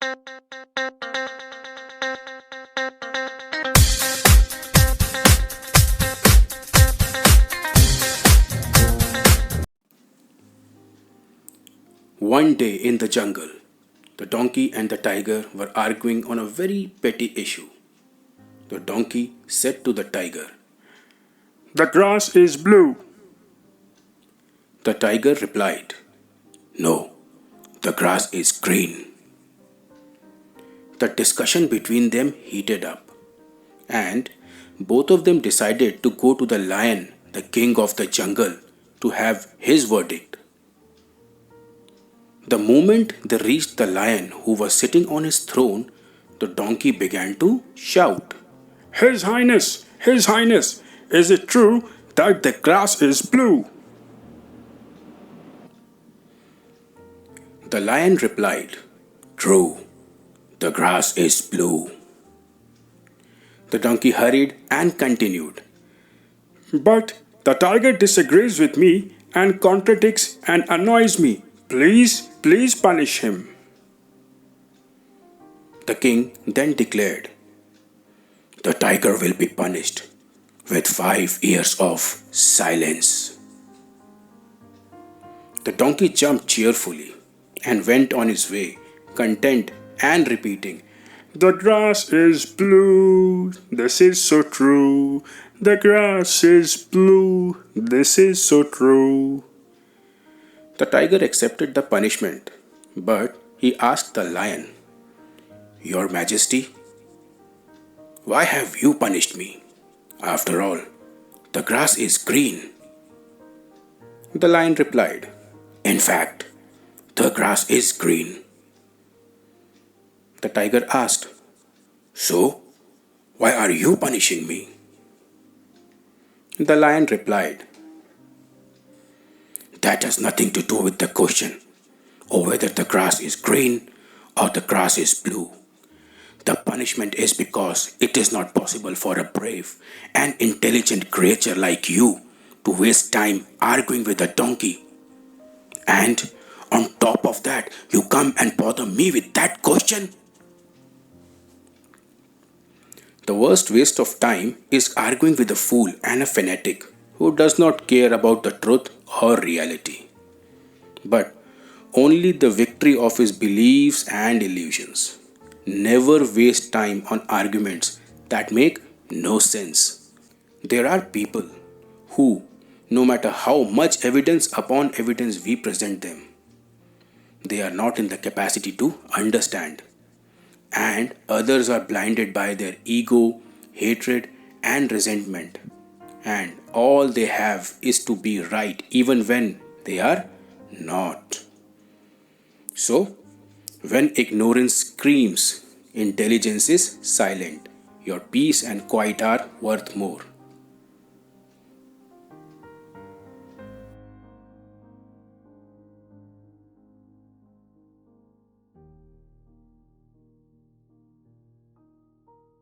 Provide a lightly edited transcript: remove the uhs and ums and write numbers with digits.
One day in the jungle, the donkey and the tiger were arguing on a very petty issue. The donkey said to the tiger, The grass is blue. The tiger replied, No, the grass is green. The discussion between them heated up, and both of them decided to go to the lion, the king of the jungle, to have his verdict. The moment they reached the lion who was sitting on his throne, the donkey began to shout. His Highness, is it true that the grass is blue? The lion replied, True, the grass is blue. The donkey hurried and continued. But the tiger disagrees with me and contradicts and annoys me. Please punish him. The king then declared, The tiger will be punished with 5 years of silence. The donkey jumped cheerfully and went on his way, content and repeating, The grass is blue. This is so true. The grass is blue. This is so true. The tiger accepted the punishment, but he asked the lion, Your Majesty, why have you punished me? After all, the grass is green. The lion replied, In fact, the grass is green. The tiger asked, So, why are you punishing me? The lion replied, That has nothing to do with the question of whether the grass is green or the grass is blue. The punishment is because it is not possible for a brave and intelligent creature like you to waste time arguing with a donkey. And on top of that, you come and bother me with that question? The worst waste of time is arguing with a fool and a fanatic who does not care about the truth or reality, but only the victory of his beliefs and illusions. Never waste time on arguments that make no sense. There are people who, no matter how much evidence upon evidence we present them, they are not in the capacity to understand. And others are blinded by their ego, hatred, and resentment. And all they have is to be right even when they are not. So, when ignorance screams, intelligence is silent. Your peace and quiet are worth more.